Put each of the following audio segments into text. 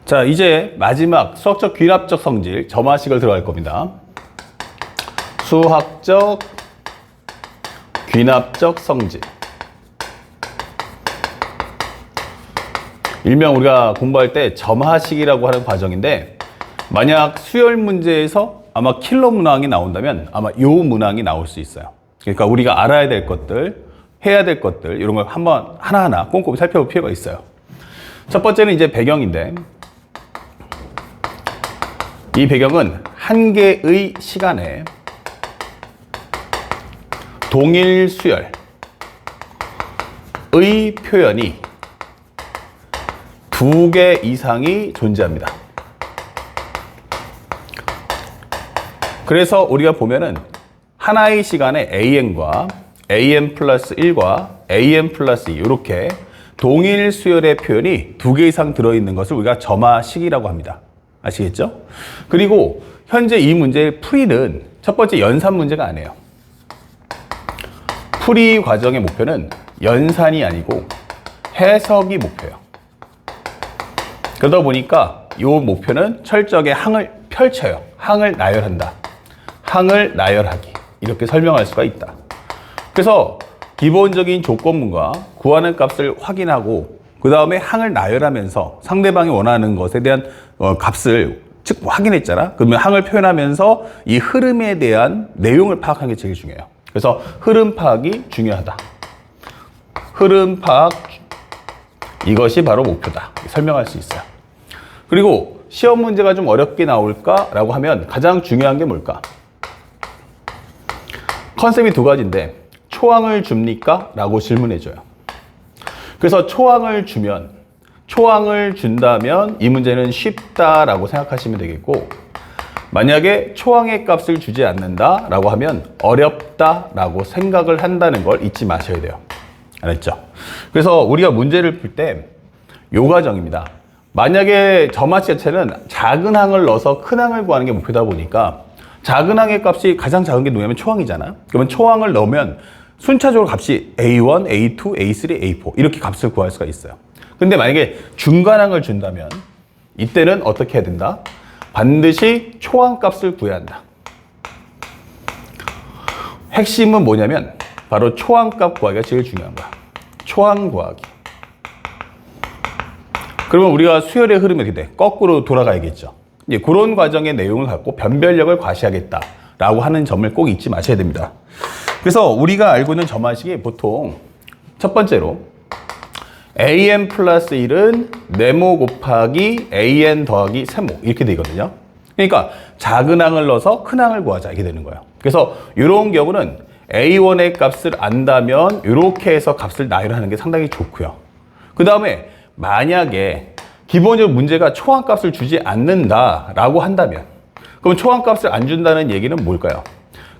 자, 이제 마지막 수학적 귀납적 성질 점화식을 들어갈 겁니다. 수학적 귀납적 성질. 일명 우리가 공부할 때 점화식이라고 하는 과정인데, 만약 수열 문제에서 아마 킬러 문항이 나온다면 아마 요 문항이 나올 수 있어요. 그러니까 우리가 알아야 될 것들, 해야 될 것들, 이런 걸 한번 하나하나 꼼꼼히 살펴볼 필요가 있어요. 첫 번째는 이제 배경인데, 이 배경은 한 개의 시간에 동일 수열의 표현이 2개 이상이 존재합니다. 그래서 우리가 보면은 하나의 시간에 AN과 AN 플러스 1과 AN 플러스 2 이렇게 동일 수열의 표현이 2개 이상 들어있는 것을 우리가 점화식이라고 합니다. 아시겠죠? 그리고 현재 이 문제의 풀이는 첫 번째 연산 문제가 아니에요. 풀이 과정의 목표는 연산이 아니고 해석이 목표예요. 그러다 보니까 이 목표는 철저하게 항을 펼쳐요. 항을 나열한다. 항을 나열하기. 이렇게 설명할 수가 있다. 그래서 기본적인 조건문과 구하는 값을 확인하고 그 다음에 항을 나열하면서 상대방이 원하는 것에 대한 값을 즉 확인했잖아. 그러면 항을 표현하면서 이 흐름에 대한 내용을 파악하는 게 제일 중요해요. 그래서 흐름 파악이 중요하다. 흐름 파악, 이것이 바로 목표다. 설명할 수 있어요. 그리고 시험 문제가 좀 어렵게 나올까라고 하면 가장 중요한 게 뭘까? 컨셉이 2가지인데 초항을 줍니까? 라고 질문해줘요. 그래서 초항을 준다면 이 문제는 쉽다라고 생각하시면 되겠고, 만약에 초항의 값을 주지 않는다라고 하면 어렵다라고 생각을 한다는 걸 잊지 마셔야 돼요. 알았죠? 그래서 우리가 문제를 풀 때 요 과정입니다. 만약에 점화식 자체는 작은 항을 넣어서 큰 항을 구하는 게 목표다 보니까 작은 항의 값이 가장 작은 게 누구냐면 초항이잖아. 그러면 초항을 넣으면 순차적으로 값이 A1, A2, A3, A4 이렇게 값을 구할 수가 있어요. 근데 만약에 중간항을 준다면 이때는 어떻게 해야 된다? 반드시 초항 값을 구해야 한다. 핵심은 뭐냐면 바로 초항 값 구하기가 제일 중요한 거야. 초항 구하기. 그러면 우리가 수열의 흐름이 어떻게 돼? 거꾸로 돌아가야겠죠. 이제 그런 과정의 내용을 갖고 변별력을 과시하겠다라고 하는 점을 꼭 잊지 마셔야 됩니다. 그래서 우리가 알고 있는 점화식이 보통 첫 번째로 AN 플러스 1은 네모 곱하기 AN 더하기 세모 이렇게 되거든요. 그러니까 작은 항을 넣어서 큰 항을 구하자 이렇게 되는 거예요. 그래서 이런 경우는 A1의 값을 안다면 이렇게 해서 값을 나열하는 게 상당히 좋고요. 그 다음에 만약에 기본적으로 문제가 초항값을 주지 않는다라고 한다면, 그럼 초항값을 안 준다는 얘기는 뭘까요?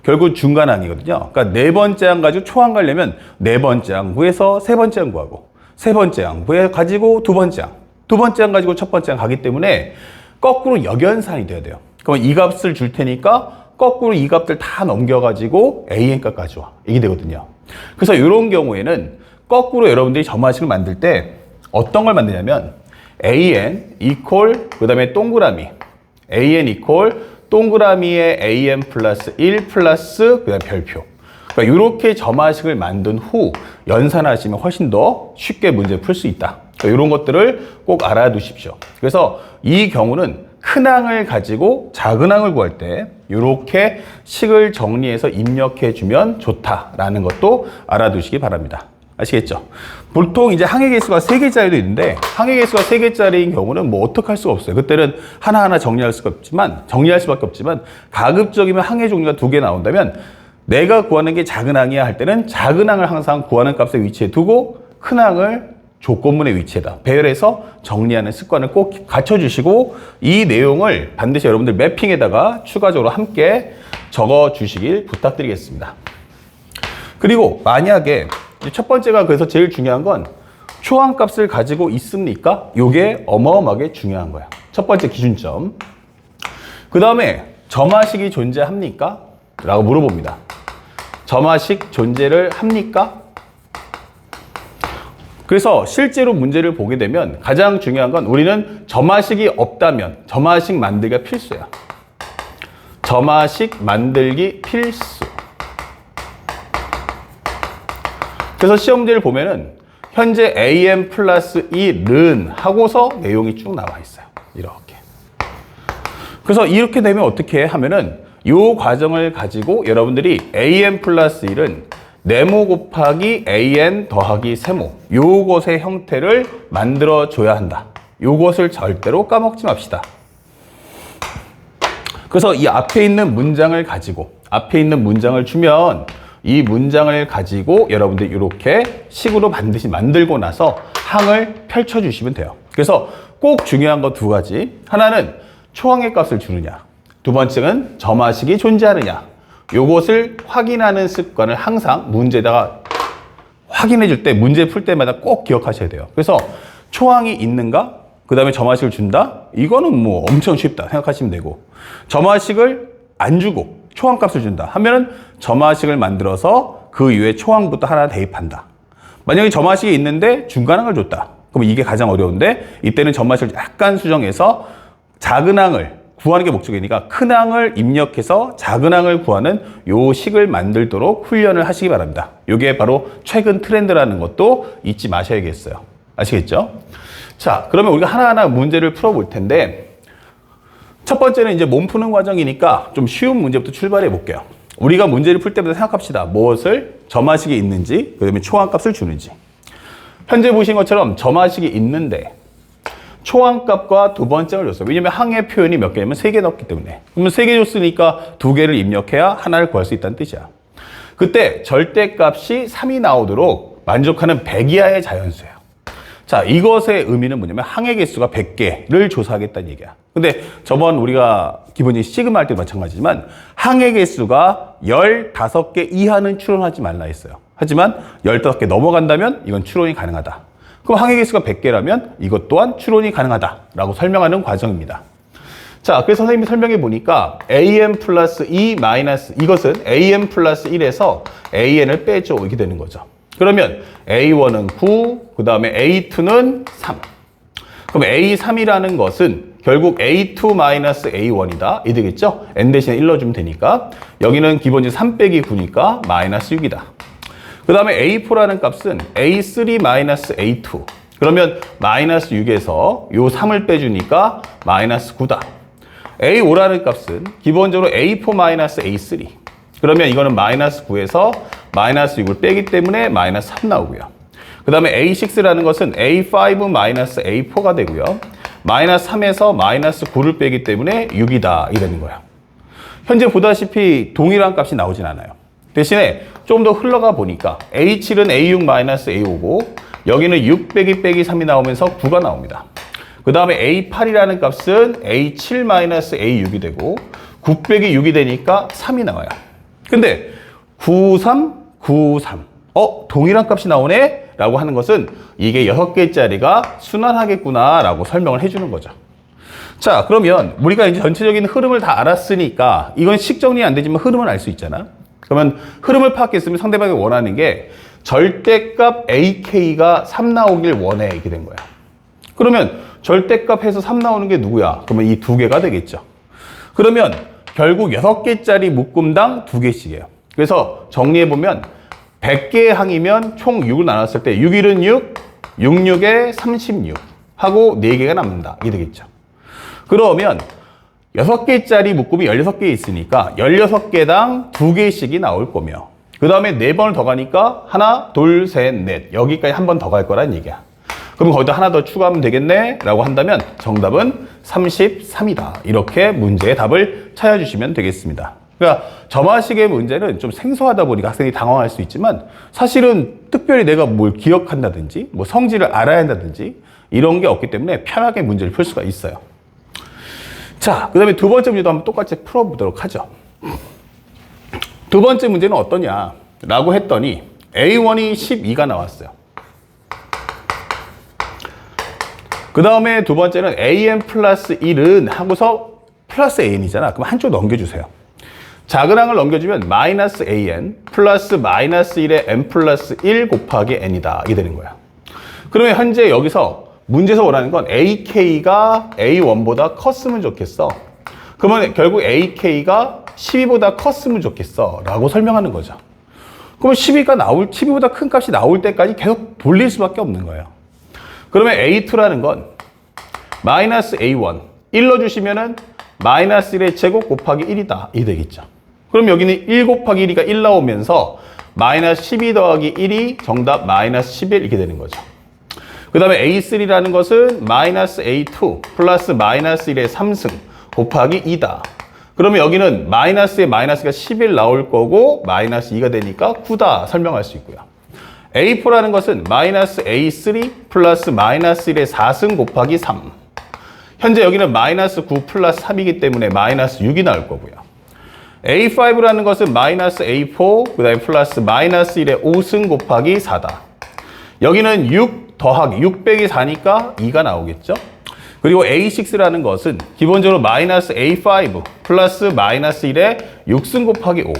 결국 중간항이거든요. 그러니까 네 번째 항 가지고 초항 가려면 네 번째 항 구해서 세 번째 항 구하고, 세 번째 항 구해 가지고 두 번째 항, 두 번째 항 가지고 첫 번째 항 가기 때문에 거꾸로 역연산이 돼야 돼요. 그럼 이 값을 줄 테니까 거꾸로 이 값들 다 넘겨가지고 AN 값 가져와. 이게 되거든요. 그래서 이런 경우에는 거꾸로 여러분들이 점화식을 만들 때 어떤 걸 만드냐면 AN 이퀄 그 다음에 동그라미 AN 이퀄 동그라미에 AN 플러스 1 플러스 그 다음 별표. 그러니까 이렇게 점화식을 만든 후 연산하시면 훨씬 더 쉽게 문제 풀 수 있다. 그러니까 이런 것들을 꼭 알아두십시오. 그래서 이 경우는 큰 항을 가지고 작은 항을 구할 때 이렇게 식을 정리해서 입력해 주면 좋다라는 것도 알아두시기 바랍니다. 아시겠죠? 보통 이제 항의 개수가 3개짜리도 있는데 항의 개수가 3개짜리인 경우는 뭐 어떻게 할 수가 없어요. 그때는 하나하나 정리할 수밖에 없지만 가급적이면 항의 종류가 2개 나온다면 내가 구하는 게 작은 항이야 할 때는 작은 항을 항상 구하는 값에 위치해 두고 큰 항을 조건문의 위치에다 배열해서 정리하는 습관을 꼭 갖춰주시고 이 내용을 반드시 여러분들 매핑에다가 추가적으로 함께 적어주시길 부탁드리겠습니다. 그리고 만약에 첫 번째가 그래서 제일 중요한 건 초항값을 가지고 있습니까? 이게 어마어마하게 중요한 거야. 첫 번째 기준점. 그 다음에 점화식이 존재합니까? 라고 물어봅니다. 점화식 존재를 합니까? 그래서 실제로 문제를 보게 되면 가장 중요한 건 우리는 점화식이 없다면 점화식 만들기가 필수야. 점화식 만들기 필수. 그래서 시험 문제를 보면은 현재 am 플러스 1은 하고서 내용이 쭉 나와 있어요. 이렇게. 그래서 이렇게 되면 어떻게 하면은 이 과정을 가지고 여러분들이 am 플러스 1은 네모 곱하기 an 더하기 세모 요것의 형태를 만들어 줘야 한다. 요것을 절대로 까먹지 맙시다. 그래서 이 앞에 있는 문장을 가지고 앞에 있는 문장을 주면 이 문장을 가지고 여러분들이 이렇게 식으로 반드시 만들고 나서 항을 펼쳐주시면 돼요. 그래서 꼭 중요한 거 두 가지. 하나는 초항의 값을 주느냐. 두 번째는 점화식이 존재하느냐. 요것을 확인하는 습관을 항상 문제에다가 확인해 줄 때, 문제 풀 때마다 꼭 기억하셔야 돼요. 그래서 초항이 있는가? 그 다음에 점화식을 준다? 이거는 뭐 엄청 쉽다 생각하시면 되고, 점화식을 안 주고 초항값을 준다 하면은 점화식을 만들어서 그 이후에 초항부터 하나 대입한다. 만약에 점화식이 있는데 중간항을 줬다. 그럼 이게 가장 어려운데 이때는 점화식을 약간 수정해서 작은 항을 구하는 게 목적이니까 큰 항을 입력해서 작은 항을 구하는 요 식을 만들도록 훈련을 하시기 바랍니다. 이게 바로 최근 트렌드라는 것도 잊지 마셔야겠어요. 아시겠죠? 자, 그러면 우리가 하나하나 문제를 풀어볼 텐데 첫 번째는 이제 몸 푸는 과정이니까 좀 쉬운 문제부터 출발해 볼게요. 우리가 문제를 풀 때마다 생각합시다. 무엇을 점화식이 있는지, 그 다음에 초항값을 주는지. 현재 보신 것처럼 점화식이 있는데 초항값과 두 번째를 줬어요. 왜냐면 항의 표현이 몇 개냐면 3개 넣었기 때문에. 그러면 3개 줬으니까 2개를 입력해야 하나를 구할 수 있다는 뜻이야. 그때 절대값이 3이 나오도록 만족하는 100 이하의 자연수예요. 자, 이것의 의미는 뭐냐면 항의 개수가 100개를 조사하겠다는 얘기야. 근데 저번 우리가 기본적인 시그마 할 때 마찬가지지만 항의 개수가 15개 이하는 추론하지 말라 했어요. 하지만 15개 넘어간다면 이건 추론이 가능하다. 그럼 항의 개수가 100개라면 이것 또한 추론이 가능하다라고 설명하는 과정입니다. 자, 그래서 선생님이 설명해 보니까 am 플러스 2 마이너스 이것은 am 플러스 1에서 an을 빼줘 이렇게 되는 거죠. 그러면 A1은 9, 그 다음에 A2는 3. 그럼 A3이라는 것은 결국 A2-A1이다. 이 되겠죠? N 대신에 1 넣어주면 되니까. 여기는 기본적으로 3 빼기 9니까 마이너스 6이다. 그 다음에 A4라는 값은 A3-A2. 그러면 마이너스 6에서 요 3을 빼주니까 마이너스 9다. A5라는 값은 기본적으로 A4-A3. 그러면 이거는 마이너스 9에서 마이너스 6을 빼기 때문에 마이너스 3 나오고요. 그 다음에 A6라는 것은 A5-A4가 되고요. 마이너스 3에서 마이너스 9를 빼기 때문에 6이다. 이 되는 거예요. 현재 보다시피 동일한 값이 나오진 않아요. 대신에 좀 더 흘러가 보니까 A7은 A6-A5고 여기는 6 빼기 3이 나오면서 9가 나옵니다. 그 다음에 A8이라는 값은 A7-A6이 되고 9 빼기 6이 되니까 3이 나와요. 근데 93, 93. 동일한 값이 나오네? 라고 하는 것은 이게 6개짜리가 순환하겠구나 라고 설명을 해주는 거죠. 자, 그러면 우리가 이제 전체적인 흐름을 다 알았으니까 이건 식 정리 안 되지만 흐름은 알 수 있잖아. 그러면 흐름을 파악했으면 상대방이 원하는 게 절대값 AK가 3 나오길 원해. 이렇게 된 거야. 그러면 절대값에서 3 나오는 게 누구야? 그러면 이 두 개가 되겠죠. 그러면 결국 6개짜리 묶음당 2개씩이에요. 그래서 정리해보면 100개의 항이면 총 6을 나눴을 때 6, 1은 6, 6, 6에 36 하고 4개가 남는다. 이게 되겠죠. 그러면 6개짜리 묶음이 16개 있으니까 16개당 2개씩이 나올 거며 그 다음에 4번을 더 가니까 하나, 둘, 셋, 넷 여기까지 한 번 더 갈 거란 얘기야. 그럼 거기다 하나 더 추가하면 되겠네? 라고 한다면 정답은 33이다. 이렇게 문제의 답을 찾아주시면 되겠습니다. 그러니까 점화식의 문제는 좀 생소하다 보니까 학생이 당황할 수 있지만 사실은 특별히 내가 뭘 기억한다든지 뭐 성질을 알아야 한다든지 이런 게 없기 때문에 편하게 문제를 풀 수가 있어요. 자, 그 다음에 두 번째 문제도 한번 똑같이 풀어보도록 하죠. 두 번째 문제는 어떠냐? 라고 했더니 A1이 12가 나왔어요. 그 다음에 두 번째는 AM 플러스 1은 하고서 플러스 AN이잖아. 그럼 한쪽 넘겨주세요. 작은 항을 넘겨주면 마이너스 AN 플러스 마이너스 1의 N 플러스 1 곱하기 N이다. 이게 되는 거야. 그러면 현재 여기서 문제에서 원하는 건 AK가 A1보다 컸으면 좋겠어. 그러면 결국 AK가 12보다 컸으면 좋겠어 라고 설명하는 거죠. 그러면 12보다 큰 값이 나올 때까지 계속 돌릴 수밖에 없는 거예요. 그러면 A2라는 건 마이너스 A1 1 넣어주시면은 마이너스 1의 제곱 곱하기 1이다 이 되겠죠. 그럼 여기는 1 곱하기 1이가 1 나오면서 마이너스 12 더하기 1이 정답 마이너스 11 이렇게 되는 거죠. 그 다음에 A3라는 것은 마이너스 A2 플러스 마이너스 1의 3승 곱하기 2다. 그러면 여기는 마이너스에 마이너스가 11 나올 거고 마이너스 2가 되니까 9다 설명할 수 있고요. A4라는 것은 마이너스 A3 플러스 마이너스 1의 4승 곱하기 3. 현재 여기는 마이너스 9 플러스 3이기 때문에 마이너스 6이 나올 거고요. A5라는 것은 마이너스 A4 그 다음에 플러스 마이너스 1의 5승 곱하기 4다. 여기는 6 더하기 6 빼기 4니까 2가 나오겠죠. 그리고 A6라는 것은 기본적으로 마이너스 A5 플러스 마이너스 1의 6승 곱하기 5.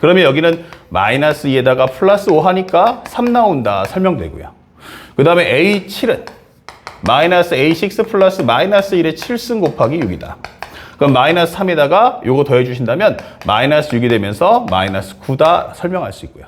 그러면 여기는 마이너스 2에다가 플러스 5 하니까 3 나온다 설명되고요. 그 다음에 A7은 마이너스 A6 플러스 마이너스 1의 7승 곱하기 6이다. 그럼 마이너스 3에다가 요거 더해 주신다면 마이너스 6이 되면서 마이너스 9다 설명할 수 있고요.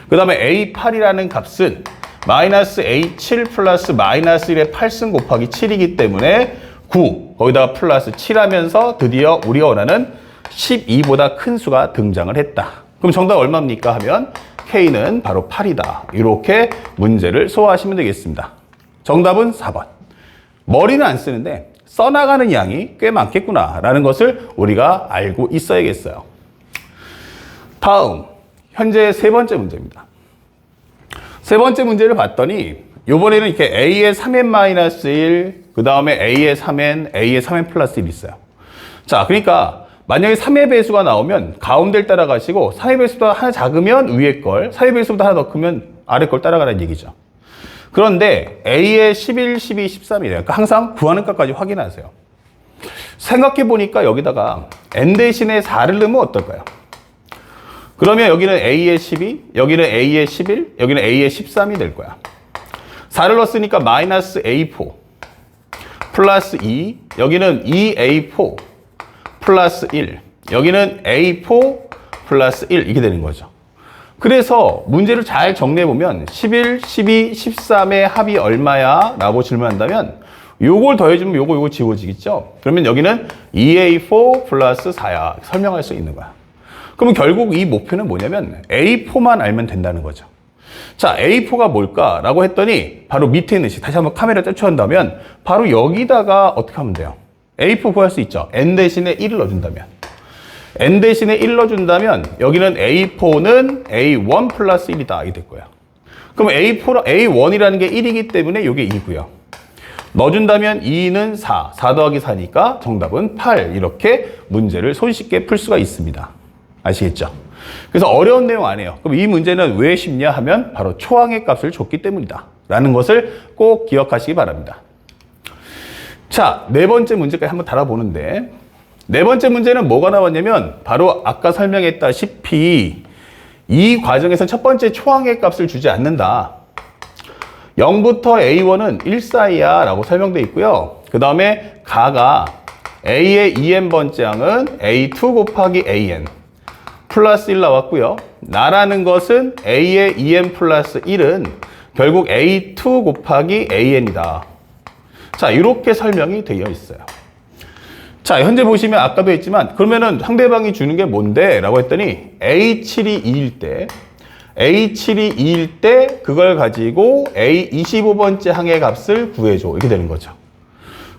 그 다음에 A8이라는 값은 마이너스 A7 플러스 마이너스 1의 8승 곱하기 7이기 때문에 9 거기다가 플러스 7 하면서 드디어 우리가 원하는 12보다 큰 수가 등장을 했다. 그럼 정답 얼마입니까 하면 K는 바로 8이다. 이렇게 문제를 소화하시면 되겠습니다. 정답은 4번. 머리는 안 쓰는데 써나가는 양이 꽤 많겠구나 라는 것을 우리가 알고 있어야겠어요. 다음 현재 세 번째 문제입니다. 세 번째 문제를 봤더니 이번에는 이렇게 A의 3n-1 그 다음에 A의 3n, A의 3n 플러스 1 있어요. 자, 그러니까 만약에 3의 배수가 나오면 가운데를 따라가시고 3의 배수보다 하나 작으면 위에 걸, 4의 배수보다 하나 더 크면 아래 걸 따라가라는 얘기죠. 그런데 A의 11, 12, 13이래요. 그러니까 항상 구하는 값까지 확인하세요. 생각해 보니까 여기다가 n 대신에 4를 넣으면 어떨까요? 그러면 여기는 A의 12, 여기는 A의 11, 여기는 A의 13이 될 거야. 4를 넣었으니까 마이너스 A4 플러스 2, 여기는 2A4 플러스 1, 여기는 A4 플러스 1 이렇게 되는 거죠. 그래서 문제를 잘 정리해보면 11, 12, 13의 합이 얼마야? 라고 질문한다면 요걸 더해주면 요거 지워지겠죠? 그러면 여기는 2A4 플러스 4야. 설명할 수 있는 거야. 그러면 결국 이 목표는 뭐냐면 A4만 알면 된다는 거죠. 자, A4가 뭘까라고 했더니 바로 밑에 있는 식 다시 한번 카메라 떼쳐한다면 바로 여기다가 어떻게 하면 돼요? A4 구할 수 있죠. N 대신에 1을 넣어준다면 N 대신에 1 넣어준다면 여기는 A4는 A1 플러스 1이다 이게 될 거야. 그럼 A1이라는 게 1이기 때문에 이게 2고요. 넣어준다면 2는 4 더하기 4니까 정답은 8 이렇게 문제를 손쉽게 풀 수가 있습니다. 아시겠죠? 그래서 어려운 내용 아니에요. 그럼 이 문제는 왜 쉽냐 하면 바로 초항의 값을 줬기 때문이다 라는 것을 꼭 기억하시기 바랍니다. 자, 네 번째 문제까지 한번 달아보는데 네 번째 문제는 뭐가 나왔냐면 바로 아까 설명했다시피 이 과정에서 첫 번째 초항의 값을 주지 않는다. 0부터 A1은 1 사이야 라고 설명되어 있고요. 그 다음에 가가 A의 2n번째 항은 A2 곱하기 AN 플러스 1 나왔고요. 나라는 것은 A의 2n 플러스 1은 결국 A2 곱하기 AN이다. 자, 이렇게 설명이 되어 있어요. 자, 현재 보시면 아까도 했지만 그러면은 상대방이 주는 게 뭔데? 라고 했더니 A7이 2일 때 A7이 2일 때 그걸 가지고 A25번째 항의 값을 구해줘. 이렇게 되는 거죠.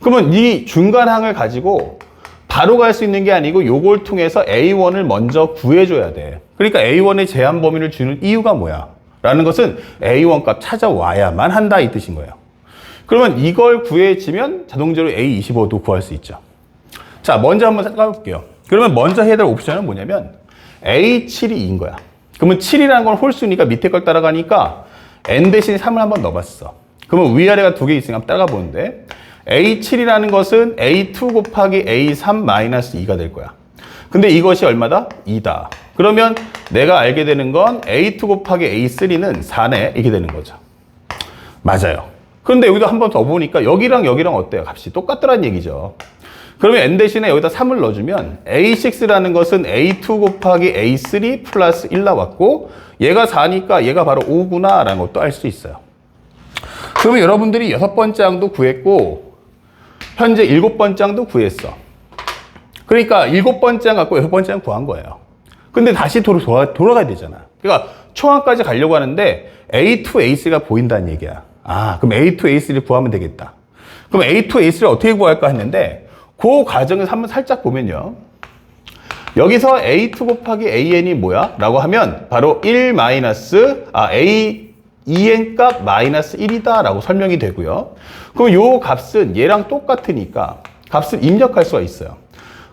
그러면 이 중간 항을 가지고 바로 갈 수 있는 게 아니고 요걸 통해서 A1을 먼저 구해줘야 돼. 그러니까 A1의 제한 범위를 주는 이유가 뭐야? 라는 것은 A1 값 찾아와야만 한다 이 뜻인 거예요. 그러면 이걸 구해지면 자동적으로 A25도 구할 수 있죠. 자, 먼저 한번 생각해 볼게요. 그러면 먼저 해야 될 옵션은 뭐냐면 A7이 2인 거야. 그러면 7이라는 건 홀수니까 밑에 걸 따라가니까 N 대신 3을 한번 넣어봤어. 그러면 위아래가 두 개 있으니까 한번 따라가 보는데 A7이라는 것은 A2 곱하기 A3 마이너스 2가 될 거야. 근데 이것이 얼마다? 2다. 그러면 내가 알게 되는 건 A2 곱하기 A3는 4네. 이렇게 되는 거죠. 맞아요. 그런데 여기도 한 번 더 보니까 여기랑 여기랑 어때요? 값이 똑같더란 얘기죠. 그러면 n 대신에 여기다 3을 넣어주면 a6라는 것은 a2 곱하기 a3 플러스 1 나왔고 얘가 4니까 얘가 바로 5구나 라는 것도 알 수 있어요. 그러면 여러분들이 6번째 항도 구했고 현재 7번째 항도 구했어. 그러니까 7번째 항 갖고 6번째 항 구한 거예요. 근데 다시 돌아가야 되잖아. 그러니까 초항까지 가려고 하는데 A2, A3가 보인다는 얘기야. 아, 그럼 A2, A3를 구하면 되겠다. 그럼 A2, A3를 어떻게 구할까 했는데 그 과정에서 한번 살짝 보면요. 여기서 A2 곱하기 AN이 뭐야? 라고 하면 바로 2n 값 마이너스 1이다 라고 설명이 되고요. 그럼 요 값은 얘랑 똑같으니까 값을 입력할 수가 있어요.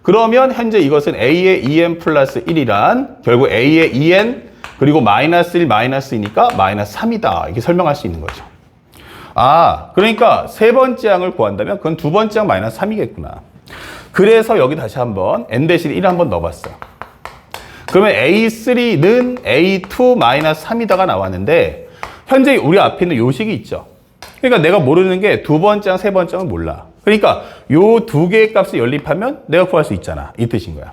그러면 현재 이것은 A의 2n 플러스 1이란 결국 A의 2n 그리고 마이너스 1 마이너스 2니까 마이너스 3이다. 이렇게 설명할 수 있는 거죠. 아, 그러니까 세 번째 항을 구한다면 그건 두 번째 항 마이너스 3이겠구나. 그래서 여기 다시 한번 n 대신 1을 한번 넣어봤어. 그러면 A3는 A2 마이너스 3이다가 나왔는데 현재 우리 앞에 있는 요식이 있죠. 그러니까 내가 모르는 게 두 번째 항, 세 번째 항은 몰라. 그러니까 요 두 개의 값을 연립하면 내가 구할 수 있잖아. 이 뜻인 거야.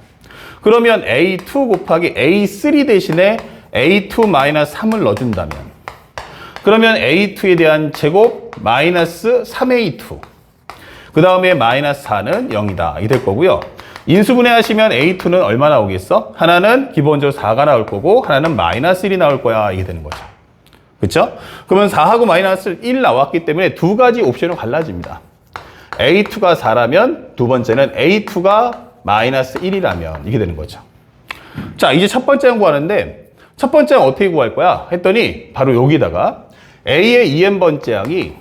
그러면 A2 곱하기 A3 대신에 A2 마이너스 3을 넣어준다면 그러면 A2에 대한 제곱 마이너스 3A2 그 다음에 마이너스 4는 0이다. 이게 될 거고요. 인수분해 하시면 A2는 얼마 나오겠어? 하나는 기본적으로 4가 나올 거고 하나는 마이너스 1이 나올 거야. 이게 되는 거죠. 그렇죠? 그러면 4하고 마이너스 1 나왔기 때문에 두 가지 옵션으로 갈라집니다. A2가 4라면 두 번째는 A2가 마이너스 1이라면 이게 되는 거죠. 자, 이제 첫 번째 항 구하는데 첫 번째 항 어떻게 구할 거야? 했더니 바로 여기다가 A의 2n번째 항이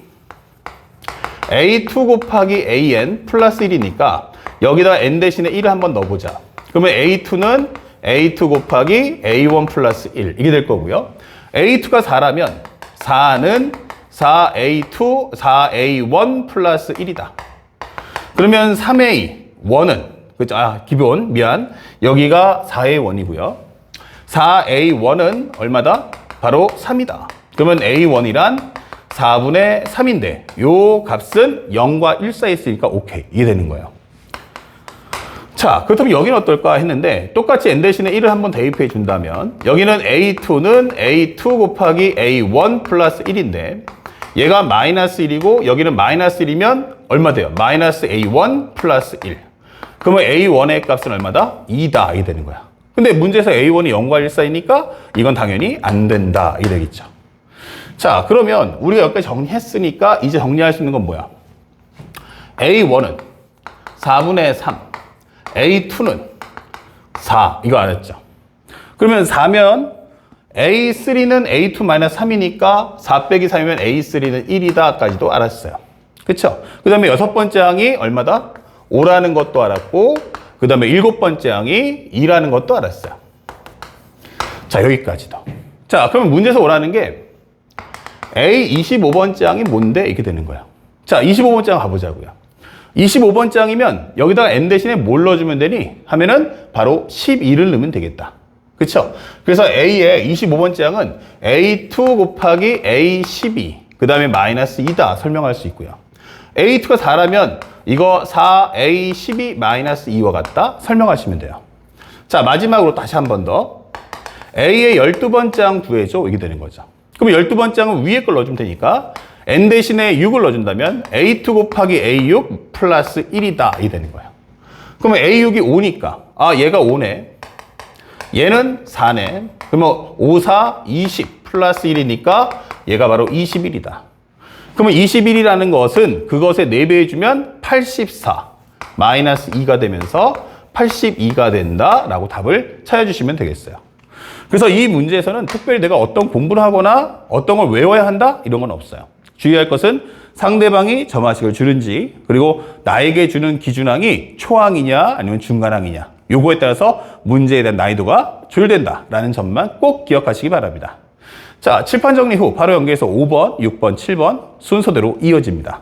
A2 곱하기 AN 플러스 1이니까 여기다 n 대신에 1을 한번 넣어보자. 그러면 A2는 A2 곱하기 A1 플러스 1 이게 될 거고요. A2가 4라면 4는 4A2, 4A1 플러스 1이다. 그러면 3A1은 그죠? 아, 기본 미안. 여기가 4A1이고요. 4A1은 얼마다? 바로 3이다. 그러면 A1이란 4분의 3인데 요 값은 0과 1 사이에 있으니까 오케이. 이게 되는 거예요. 자, 그렇다면 여기는 어떨까 했는데 똑같이 n 대신에 1을 한번 대입해 준다면 여기는 A2는 A2 곱하기 A1 플러스 1인데 얘가 마이너스 1이고 여기는 마이너스 1이면 얼마 돼요? 마이너스 A1 플러스 1. 그러면 A1의 값은 얼마다? 2다. 이게 되는 거야. 근데 문제에서 A1이 0과 1 사이니까 이건 당연히 안 된다. 이게 되겠죠. 자, 그러면 우리가 여기까지 정리했으니까 이제 정리할 수 있는 건 뭐야? A1은 4분의 3, A2는 4. 이거 알았죠? 그러면 4면 A3는 A2-3이니까 4 빼기 3이면 A3는 1이다까지도 알았어요. 그쵸? 그 다음에 여섯 번째 항이 얼마다? 5라는 것도 알았고 그 다음에 일곱 번째 항이 2라는 것도 알았어요. 자, 여기까지도. 자, 그러면 문제에서 오라는 게 A 25번째 항이 뭔데? 이렇게 되는 거야. 자, 25번째 항 가보자고요. 25번째 항이면 여기다가 n 대신에 뭘 넣어주면 되니? 하면은 바로 12를 넣으면 되겠다. 그쵸? 그래서 A의 25번째 항은 A2 곱하기 A12 그 다음에 마이너스 2다 설명할 수 있고요. A2가 4라면 이거 4A12 마이너스 2와 같다 설명하시면 돼요. 자, 마지막으로 다시 한 번 더 A의 12번째 항 구해줘. 이게 되는 거죠. 그럼 12번째 항은 위에 걸 넣어주면 되니까 n 대신에 6을 넣어준다면 A2 곱하기 A6 플러스 1이다. 이게 되는 거예요. 그러면 A6이 5니까 아, 얘가 5네. 얘는 4네. 그러면 5, 4, 20 플러스 1이니까 얘가 바로 21이다. 그러면 21이라는 것은 그것에 4배해주면 84 마이너스 2가 되면서 82가 된다라고 답을 찾아주시면 되겠어요. 그래서 이 문제에서는 특별히 내가 어떤 공부를 하거나 어떤 걸 외워야 한다? 이런 건 없어요. 주의할 것은 상대방이 점화식을 주는지 그리고 나에게 주는 기준항이 초항이냐 아니면 중간항이냐 요거에 따라서 문제에 대한 난이도가 조율된다라는 점만 꼭 기억하시기 바랍니다. 자, 칠판 정리 후 바로 연계해서 5번, 6번, 7번 순서대로 이어집니다.